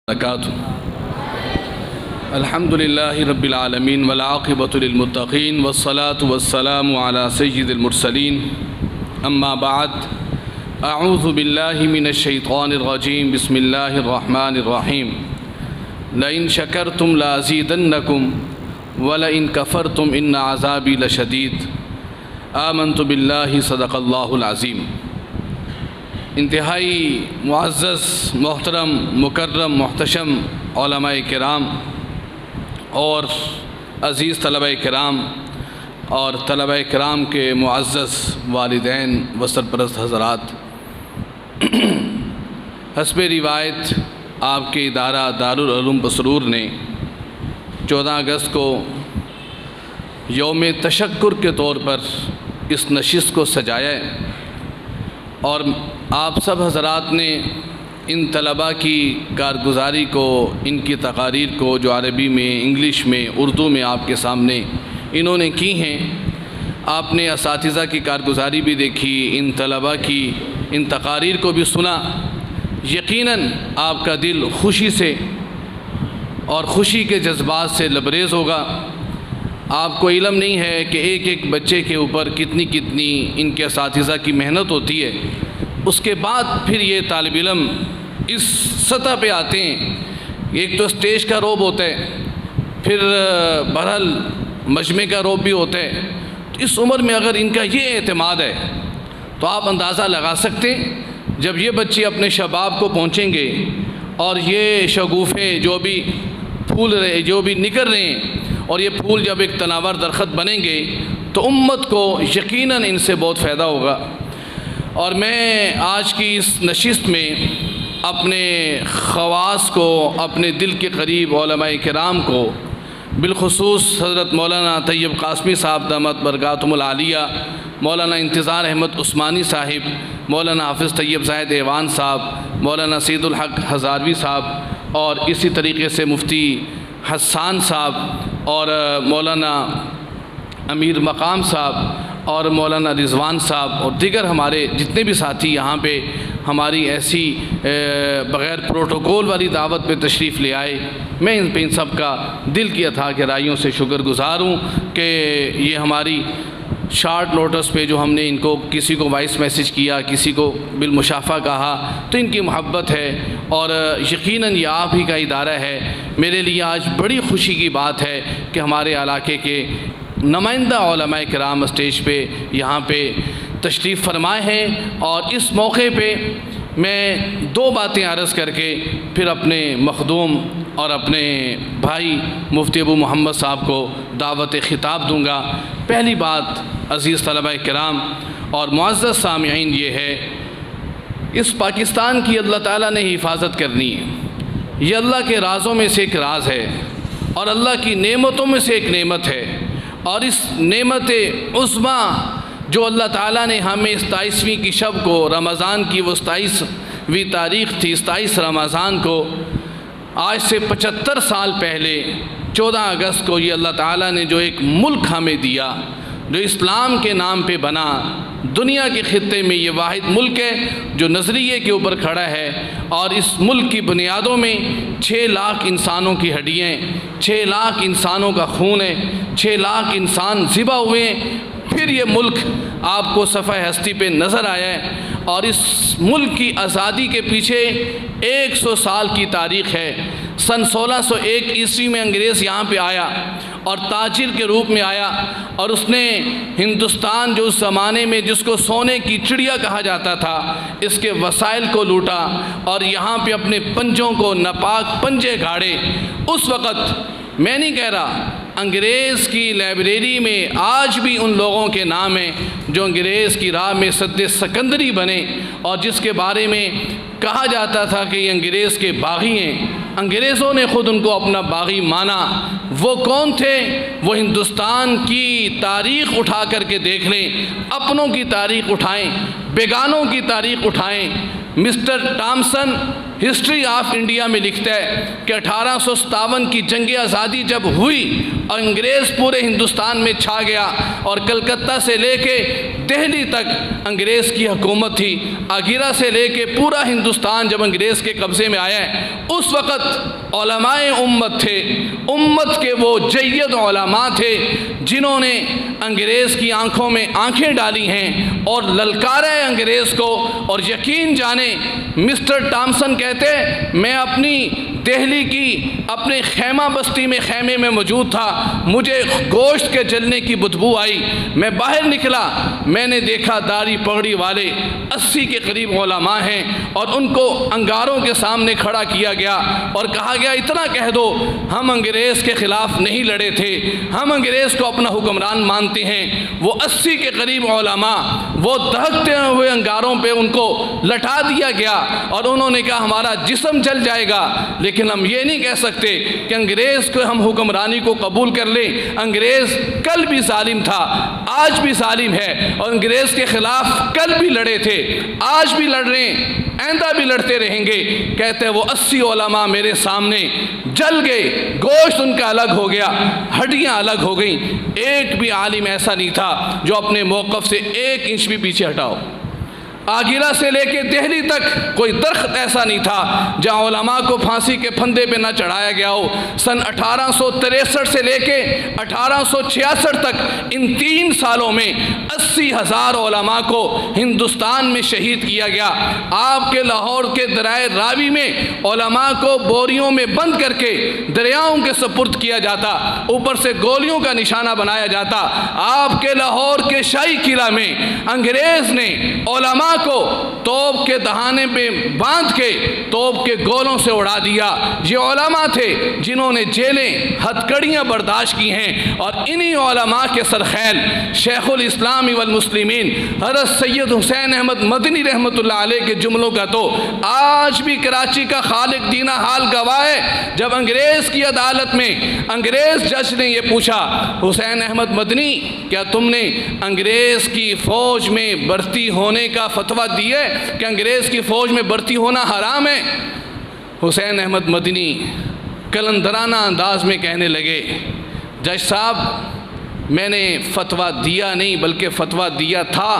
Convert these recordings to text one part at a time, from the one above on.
وبرکاتہ۔ الحمد للہ رب العالمین والعاقبۃ للمتقین والصلاة والسلام علی سید المرسلین، اما بعد، اعوذ باللہ من الشیطان الرجیم، بسم اللہ الرحمن الرحیم۔ لئن شکرتم لازیدنکم ولئن کفرتم ان عذابی لشدید۔ آمنت باللہ، صدق اللہ العظیم۔ انتہائی معزز، محترم، مکرم، محتشم علماء کرام اور عزیز طلباء کرام اور طلباء کرام کے معزز والدین و سرپرست حضرات، حسب روایت آپ کے ادارہ دارالعلوم بسرور نے 14 اگست کو یوم تشکر کے طور پر اس نشست کو سجایا ہے، اور آپ سب حضرات نے ان طلباء کی کارگزاری کو، ان کی تقاریر کو جو عربی میں، انگلش میں، اردو میں آپ کے سامنے انہوں نے کی ہیں، آپ نے اساتذہ کی کارگزاری بھی دیکھی، ان طلباء کی ان تقاریر کو بھی سنا۔ یقیناً آپ کا دل خوشی سے اور خوشی کے جذبات سے لبریز ہوگا۔ آپ کو علم نہیں ہے کہ ایک ایک بچے کے اوپر کتنی ان کے اساتذہ کی محنت ہوتی ہے، اس کے بعد پھر یہ طالب علم اس سطح پہ آتے ہیں۔ ایک تو اسٹیج کا روب ہوتا ہے، پھر بہرحال مجمع کا روب بھی ہوتا ہے۔ اس عمر میں اگر ان کا یہ اعتماد ہے تو آپ اندازہ لگا سکتے ہیں جب یہ بچے اپنے شباب کو پہنچیں گے اور یہ شگوفے جو بھی پھول رہے، جو بھی نکل رہے ہیں، اور یہ پھول جب ایک تناور درخت بنیں گے تو امت کو یقیناً ان سے بہت فائدہ ہوگا۔ اور میں آج کی اس نشست میں اپنے خواص کو، اپنے دل کے قریب علماء کرام کو، بالخصوص حضرت مولانا طیب قاسمی صاحب دامت برکاتہم العالیہ، مولانا انتظار احمد عثمانی صاحب، مولانا حافظ طیب زاہد ایوان صاحب، مولانا سید الحق ہزاروی صاحب، اور اسی طریقے سے مفتی حسان صاحب، اور مولانا امیر مقام صاحب، اور مولانا رضوان صاحب، اور دیگر ہمارے جتنے بھی ساتھی یہاں پہ ہماری ایسی بغیر پروٹوکول والی دعوت پہ تشریف لے آئے، میں ان سب کا دل کی اتھاہ گہرائیوں سے شکر گزار ہوں کہ یہ ہماری شارٹ نوٹس پہ جو ہم نے ان کو، کسی کو وائس میسیج کیا، کسی کو بالمشافہ کہا، تو ان کی محبت ہے، اور یقیناً یہ آپ ہی کا ادارہ ہے۔ میرے لیے آج بڑی خوشی کی بات ہے کہ ہمارے علاقے کے نمائندہ علماء کرام اسٹیج پہ یہاں پہ تشریف فرمائے ہیں، اور اس موقع پہ میں 2 باتیں عرض کر کے پھر اپنے مخدوم اور اپنے بھائی مفتی ابو محمد صاحب کو دعوت خطاب دوں گا۔ پہلی بات عزیز طلباء کرام اور معزز سامعین یہ ہے، اس پاکستان کی اللہ تعالیٰ نے حفاظت کرنی ہے۔ یہ اللہ کے رازوں میں سے ایک راز ہے، اور اللہ کی نعمتوں میں سے ایک نعمت ہے، اور اس نعمت عظمیٰ جو اللہ تعالیٰ نے ہمیں 27ویں کی شب کو، رمضان کی وہ 27ویں تاریخ تھی، 27 رمضان کو، آج سے 75 سال پہلے 14 اگست کو یہ اللہ تعالیٰ نے جو ایک ملک ہمیں دیا، جو اسلام کے نام پہ بنا، دنیا کے خطے میں یہ واحد ملک ہے جو نظریے کے اوپر کھڑا ہے، اور اس ملک کی بنیادوں میں 6 لاکھ انسانوں کی ہڈیاں، 6 لاکھ انسانوں کا خون ہے، 6 لاکھ انسان ذبح ہوئے ہیں۔ پھر یہ ملک آپ کو صفحہ ہستی پہ نظر آیا ہے، اور اس ملک کی آزادی کے پیچھے 100 سال کی تاریخ ہے۔ سن 1601 عیسوی میں انگریز یہاں پہ آیا، اور تاجر کے روپ میں آیا، اور اس نے ہندوستان جو اس زمانے میں جس کو سونے کی چڑیا کہا جاتا تھا، اس کے وسائل کو لوٹا، اور یہاں پہ اپنے پنجوں کو ناپاک پنجے گاڑے۔ اس وقت میں نہیں کہہ رہا، انگریز کی لائبریری میں آج بھی ان لوگوں کے نام ہیں جو انگریز کی راہ میں سد سکندری بنے، اور جس کے بارے میں کہا جاتا تھا کہ یہ انگریز کے باغی ہیں۔ انگریزوں نے خود ان کو اپنا باغی مانا۔ وہ کون تھے؟ وہ ہندوستان کی تاریخ اٹھا کر کے دیکھ لیں، اپنوں کی تاریخ اٹھائیں، بیگانوں کی تاریخ اٹھائیں۔ Mister Thomson history of India میں لکھتا ہے کہ 1857 کی جنگ آزادی جب ہوئی اور انگریز پورے ہندوستان میں چھا گیا اور کلکتہ سے لے کے دہلی تک انگریز کی حکومت تھی، آگرہ سے لے کے پورا ہندوستان جب انگریز کے قبضے میں آیا ہے، اس وقت علماء امت تھے، امت کے وہ جید علماء تھے جنہوں نے انگریز کی آنکھوں میں آنکھیں ڈالی ہیں اور للکارا ہے انگریز کو۔ اور یقین جانیں مسٹر ٹامسن کہتے میں اپنی دہلی کی اپنے خیمہ بستی میں خیمے میں موجود تھا، مجھے گوشت کے جلنے کی بدبو آئی، میں باہر نکلا، میں نے دیکھا داڑھی پگڑی والے 80 کے قریب علماء ہیں اور ان کو انگاروں کے سامنے کھڑا کیا گیا اور کہا گیا اتنا کہہ دو ہم انگریز کے خلاف نہیں لڑے تھے، ہم انگریز کو اپنا حکمران مانتے ہیں۔ وہ 80 کے قریب علماء وہ دہکتے ہوئے انگاروں پہ ان کو لٹا دیا گیا اور انہوں نے کہا ہمارا جسم جل جائے گا لیکن ہم یہ نہیں کہہ سکتے کہ انگریز کو ہم حکمرانی کو قبول کر لیں۔ انگریز کل بھی ظالم تھا، آج بھی ظالم ہے اور انگریز کے خلاف کل بھی لڑے تھے، آج بھی لڑ رہے ہیں، آئندہ بھی لڑتے رہیں گے۔ کہتے ہیں وہ 80 علماء میرے سامنے جل گئے، گوشت ان کا الگ ہو گیا، ہڈیاں الگ ہو گئیں، ایک بھی عالم ایسا نہیں تھا جو اپنے موقف سے 1 انچ بھی پیچھے ہٹاؤ۔ آگرہ سے لے کے دہلی تک کوئی درخت ایسا نہیں تھا جہاں علماء کو پھانسی کے پھندے پہ نہ چڑھایا گیا ہو۔ سن 1863 سے لے کے 1866 تک ان 3 سالوں میں 80,000 علماء کو ہندوستان میں شہید کیا گیا۔ آپ کے لاہور کے دریائے راوی میں علماء کو بوریوں میں بند کر کے دریاؤں کے سپرد کیا جاتا، اوپر سے گولیوں کا نشانہ بنایا جاتا۔ آپ کے لاہور کے شاہی قلعہ میں انگریز نے علماء کو توپ کے دہانے پہ باندھ کے توپ کے گولوں سے اڑا دیا۔ یہ علماء تھے جنہوں نے جیلیں ہتھکڑیاں برداشت کی ہیں اور انہی علماء کے سرخیل شیخ الاسلام والمسلمین حضرت سید حسین احمد مدنی رحمۃ اللہ علیہ کے جملوں کا تو آج بھی کراچی کا خالق دینہ حال گواہ ہے۔ جب انگریز کی عدالت میں انگریز جج نے یہ پوچھا حسین احمد مدنی کیا تم نے انگریز کی فوج میں بھرتی ہونے کا فتویٰ دی ہے کہ انگریز کی فوج میں بھرتی ہونا حرام ہے؟ حسین احمد مدنی کلندرانہ انداز میں کہنے لگے جج صاحب میں نے فتویٰ دیا نہیں بلکہ فتویٰ دیا تھا،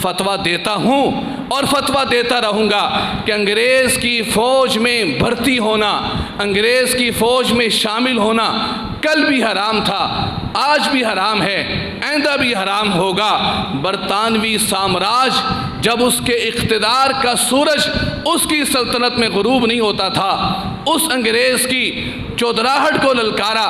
فتویٰ دیتا ہوں اور فتویٰ دیتا رہوں گا کہ انگریز کی فوج میں بھرتی ہونا، انگریز کی فوج میں شامل ہونا کل بھی حرام تھا، آج بھی حرام ہے، آئندہ بھی حرام ہوگا۔ برطانوی سامراج جب اس کے اقتدار کا سورج اس کی سلطنت میں غروب نہیں ہوتا تھا، اس انگریز کی چودراہٹ کو للکارا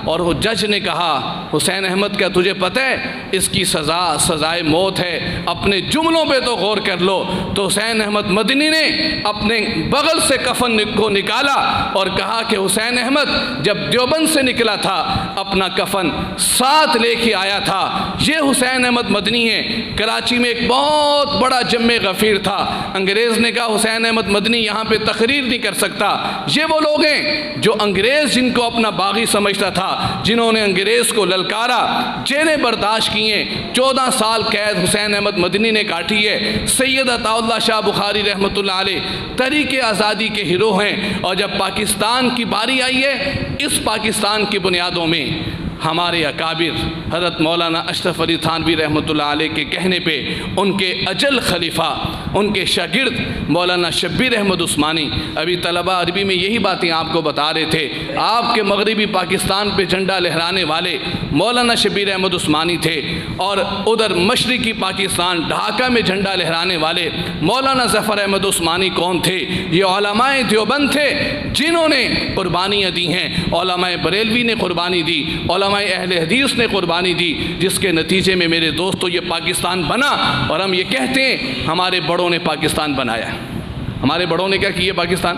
اور وہ جج نے کہا حسین احمد کیا تجھے پتہ ہے اس کی سزائے موت ہے، اپنے جملوں پہ تو غور کر لو۔ تو حسین احمد مدنی نے اپنے بغل سے کفن کو نکالا اور کہا کہ حسین احمد جب دیوبند سے نکلا تھا اپنا کفن ساتھ لے کے آیا تھا۔ یہ حسین احمد مدنی ہے۔ کراچی میں ایک بہت بڑا جمع غفیر تھا، انگریز نے کہا حسین احمد مدنی یہاں پہ تقریر نہیں کر سکتا۔ یہ وہ لوگ ہیں جو انگریز جن کو اپنا باغی سمجھتا تھا، جنہوں نے انگریز کو للکارا، جیلیں برداشت کی ہیں، 14 سال قید حسین احمد مدنی نے کاٹی ہے۔ سید عطا اللہ شاہ بخاری رحمۃ اللہ علیہ تحریک آزادی کے ہیرو ہیں اور جب پاکستان کی باری آئی ہے اس پاکستان کی بنیادوں میں ہمارے اکابر حضرت مولانا اشرف علی تھانوی رحمۃ اللہ علیہ کے کہنے پہ ان کے اجل خلیفہ ان کے شاگرد مولانا شبیر احمد عثمانی، ابھی طلبہ عربی میں یہی باتیں آپ کو بتا رہے تھے، آپ کے مغربی پاکستان پہ جھنڈا لہرانے والے مولانا شبیر احمد عثمانی تھے اور ادھر مشرقی پاکستان ڈھاکہ میں جھنڈا لہرانے والے مولانا ظفر احمد عثمانی کون تھے؟ یہ علماء دیوبند تھے جنہوں نے قربانیاں دی ہیں۔ علماء بریلوی نے قربانی دی، علماء اہل حدیث نے قربانی دی، جس کے نتیجے میں میرے دوستو یہ پاکستان بنا اور ہم یہ کہتے ہیں ہمارے بڑوں نے پاکستان بنایا ہے۔ ہمارے بڑوں نے کیا کیا پاکستان،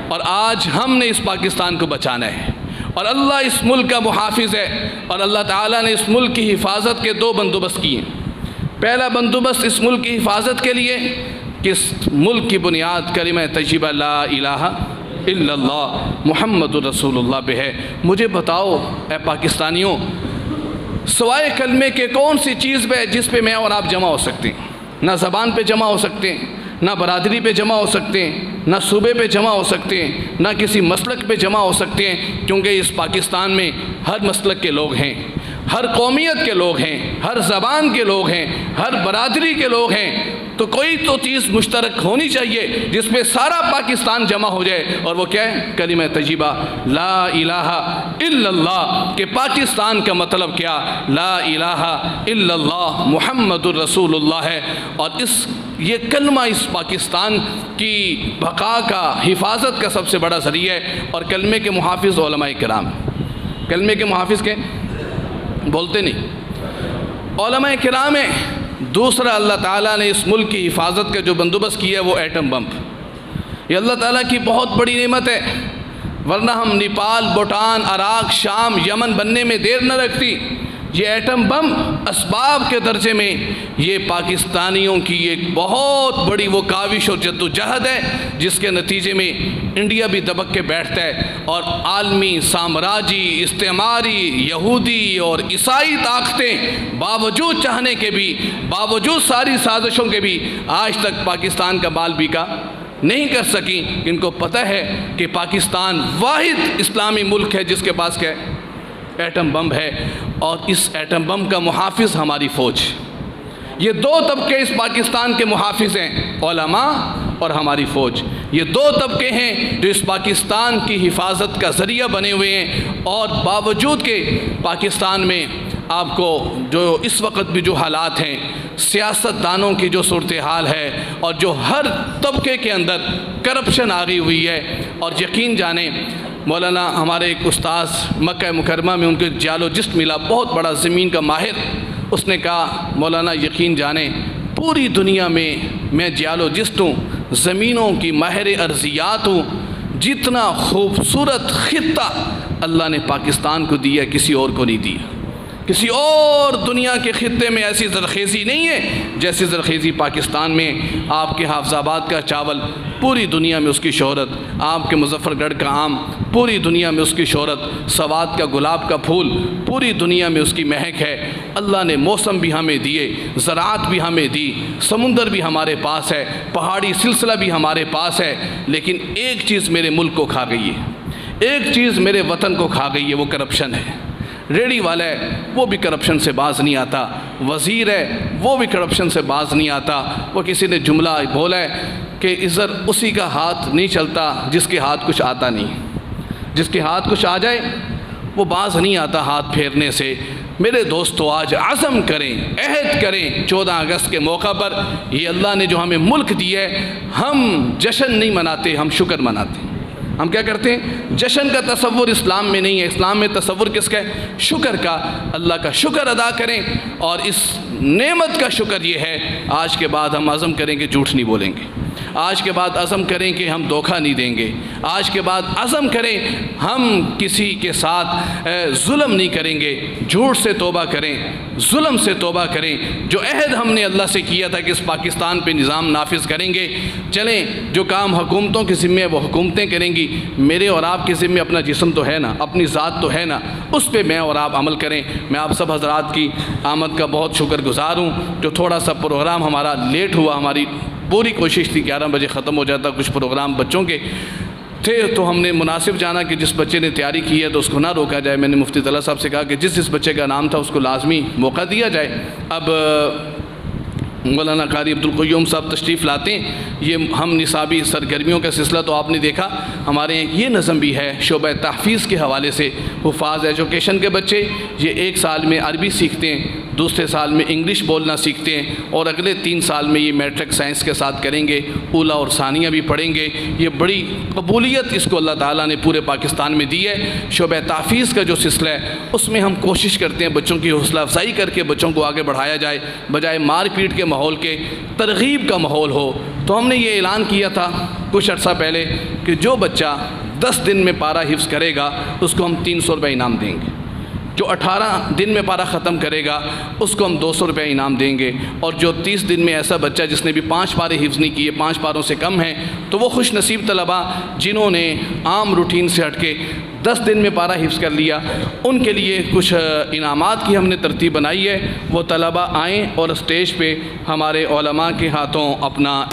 اور آج ہم نے اس پاکستان کو بچانا ہے اور اللہ اس ملک کا محافظ ہے اور اللہ تعالیٰ نے اس ملک کی حفاظت کے 2 بندوبست کیے ہیں۔ پہلا بندوبست اس ملک کی حفاظت کے لیے کہ اس ملک کی بنیاد کلمہ طیبہ لا الہ الا اللہ محمد رسول اللہ پہ ہے۔ مجھے بتاؤ اے پاکستانیوں سوائے کلمے کے کون سی چیز پہ جس پہ میں اور آپ جمع ہو سکتے ہیں؟ نہ زبان پہ جمع ہو سکتے ہیں، نہ برادری پہ جمع ہو سکتے ہیں، نہ صوبے پہ جمع ہو سکتے ہیں، نہ کسی مسلک پہ جمع ہو سکتے ہیں، کیونکہ اس پاکستان میں ہر مسلک کے لوگ ہیں، ہر قومیت کے لوگ ہیں، ہر زبان کے لوگ ہیں، ہر برادری کے لوگ ہیں۔ تو کوئی تو چیز مشترک ہونی چاہیے جس پہ سارا پاکستان جمع ہو جائے، اور وہ کیا ہے؟ کلمہ طیبہ لا الہ الا اللہ، کہ پاکستان کا مطلب کیا؟ لا الہ الا اللہ محمد الرسول اللہ ہے۔ اور یہ کلمہ اس پاکستان کی بقا کا، حفاظت کا سب سے بڑا ذریعہ ہے۔ اور کلمے کے محافظ علماء کرام، کلمے کے محافظ کے بولتے نہیں، علماء کرام ہیں۔ دوسرا، اللہ تعالیٰ نے اس ملک کی حفاظت کا جو بندوبست کیا ہے وہ ایٹم بم، یہ اللہ تعالیٰ کی بہت بڑی نعمت ہے، ورنہ ہم نیپال، بھوٹان، عراق، شام، یمن بننے میں دیر نہ لگتی۔ یہ ایٹم بم اسباب کے درجے میں یہ پاکستانیوں کی ایک بہت بڑی وہ کاوش اور جدوجہد ہے، جس کے نتیجے میں انڈیا بھی دبک کے بیٹھتا ہے، اور عالمی سامراجی، استعماری، یہودی اور عیسائی طاقتیں باوجود چاہنے کے بھی، باوجود ساری سازشوں کے بھی آج تک پاکستان کا بال بیکا نہیں کر سکیں۔ ان کو پتہ ہے کہ پاکستان واحد اسلامی ملک ہے جس کے پاس کیا ہے؟ ایٹم بم ہے، اور اس ایٹم بم کا محافظ ہماری فوج۔ یہ دو طبقے اس پاکستان کے محافظ ہیں، علماء اور ہماری فوج۔ یہ دو طبقے ہیں جو اس پاکستان کی حفاظت کا ذریعہ بنے ہوئے ہیں، اور باوجود کہ پاکستان میں آپ کو جو اس وقت بھی جو حالات ہیں، سیاست دانوں کی جو صورتحال ہے، اور جو ہر طبقے کے اندر کرپشن آ گئی ہوئی ہے، اور یقین جانیں مولانا ہمارے ایک استاذ مکہ مکرمہ میں ان کو جیولوجسٹ ملا، بہت بڑا زمین کا ماہر، اس نے کہا مولانا یقین جانیں پوری دنیا میں جیولوجسٹ ہوں، زمینوں کی ماہر ارضیات ہوں، جتنا خوبصورت خطہ اللہ نے پاکستان کو دیا کسی اور کو نہیں دیا۔ کسی اور دنیا کے خطے میں ایسی زرخیزی نہیں ہے جیسی زرخیزی پاکستان میں۔ آپ کے حافظ آباد کا چاول پوری دنیا میں اس کی شہرت، آپ کے مظفر گڑھ کا آم پوری دنیا میں اس کی شہرت، سوات کا گلاب کا پھول پوری دنیا میں اس کی مہک ہے۔ اللہ نے موسم بھی ہمیں دیے، زراعت بھی ہمیں دی، سمندر بھی ہمارے پاس ہے، پہاڑی سلسلہ بھی ہمارے پاس ہے، لیکن ایک چیز میرے ملک کو کھا گئی ہے، ایک چیز میرے وطن کو کھا گئی ہے، وہ کرپشن ہے۔ ریڑی والا ہے وہ بھی کرپشن سے باز نہیں آتا، وزیر ہے وہ بھی کرپشن سے باز نہیں آتا۔ وہ کسی نے جملہ بولا ہے کہ ادھر اسی کا ہاتھ نہیں چلتا جس کے ہاتھ کچھ آتا نہیں، جس کے ہاتھ کچھ آ جائے وہ باز نہیں آتا ہاتھ پھیرنے سے۔ میرے دوستو آج عزم کریں، عہد کریں، 14 اگست کے موقع پر یہ اللہ نے جو ہمیں ملک دیا ہے، ہم جشن نہیں مناتے، ہم شکر مناتے ہیں۔ ہم کیا کرتے ہیں؟ جشن کا تصور اسلام میں نہیں ہے، اسلام میں تصور کس کا ہے؟ شکر کا۔ اللہ کا شکر ادا کریں، اور اس نعمت کا شکر یہ ہے آج کے بعد ہم عزم کریں کہ جھوٹ نہیں بولیں گے، آج کے بعد عزم کریں کہ ہم دھوکہ نہیں دیں گے، آج کے بعد عزم کریں ہم کسی کے ساتھ ظلم نہیں کریں گے، جھوٹ سے توبہ کریں، ظلم سے توبہ کریں۔ جو عہد ہم نے اللہ سے کیا تھا کہ اس پاکستان پہ نظام نافذ کریں گے، چلیں جو کام حکومتوں کے ذمہ ہے وہ حکومتیں کریں گی، میرے اور آپ کے ذمہ اپنا جسم تو ہے نا، اپنی ذات تو ہے نا، اس پہ میں اور آپ عمل کریں۔ میں آپ سب حضرات کی آمد کا بہت شکر گزار ہوں۔ جو تھوڑا سا پروگرام ہمارا لیٹ ہوا، ہماری پوری کوشش تھی 11 بجے ختم ہو جاتا، کچھ پروگرام بچوں کے تھے تو ہم نے مناسب جانا کہ جس بچے نے تیاری کی ہے تو اس کو نہ روکا جائے۔ میں نے مفتی طلعہ صاحب سے کہا کہ جس بچے کا نام تھا اس کو لازمی موقع دیا جائے۔ اب مولانا قاری عبدالقیوم صاحب تشریف لاتے ہیں۔ یہ ہم نصابی سرگرمیوں کا سلسلہ تو آپ نے دیکھا، ہمارے یہ نظم بھی ہے شعبہ تحفیظ کے حوالے سے۔ حفاظ ایجوکیشن کے بچے یہ 1 سال میں عربی سیکھتے ہیں، دوسرے سال میں انگلش بولنا سیکھتے ہیں، اور اگلے 3 سال میں یہ میٹرک سائنس کے ساتھ کریں گے، اولا اور ثانیہ بھی پڑھیں گے۔ یہ بڑی قبولیت اس کو اللہ تعالیٰ نے پورے پاکستان میں دی ہے۔ شعبہ تحفیظ کا جو سلسلہ ہے اس میں ہم کوشش کرتے ہیں بچوں کی حوصلہ افزائی کر کے بچوں کو آگے بڑھایا جائے، بجائے مار پیٹ کے ماحول کے ترغیب کا ماحول ہو۔ تو ہم نے یہ اعلان کیا تھا کچھ عرصہ پہلے کہ جو بچہ 10 دن میں پارہ حفظ کرے گا اس کو ہم 300 روپے انعام دیں گے، جو 18 دن میں پارہ ختم کرے گا اس کو ہم 200 روپے انعام دیں گے، اور جو 30 دن میں ایسا بچہ جس نے بھی 5 پارے حفظ نہیں کیے، 5 پاروں سے کم ہیں، تو وہ خوش نصیب طلباء جنہوں نے عام روٹین سے ہٹ کے 10 دن میں پارہ حفظ کر لیا، ان کے لیے کچھ انعامات کی ہم نے ترتیب بنائی ہے۔ وہ طلباء آئیں اور اسٹیج پہ ہمارے علماء کے ہاتھوں اپنا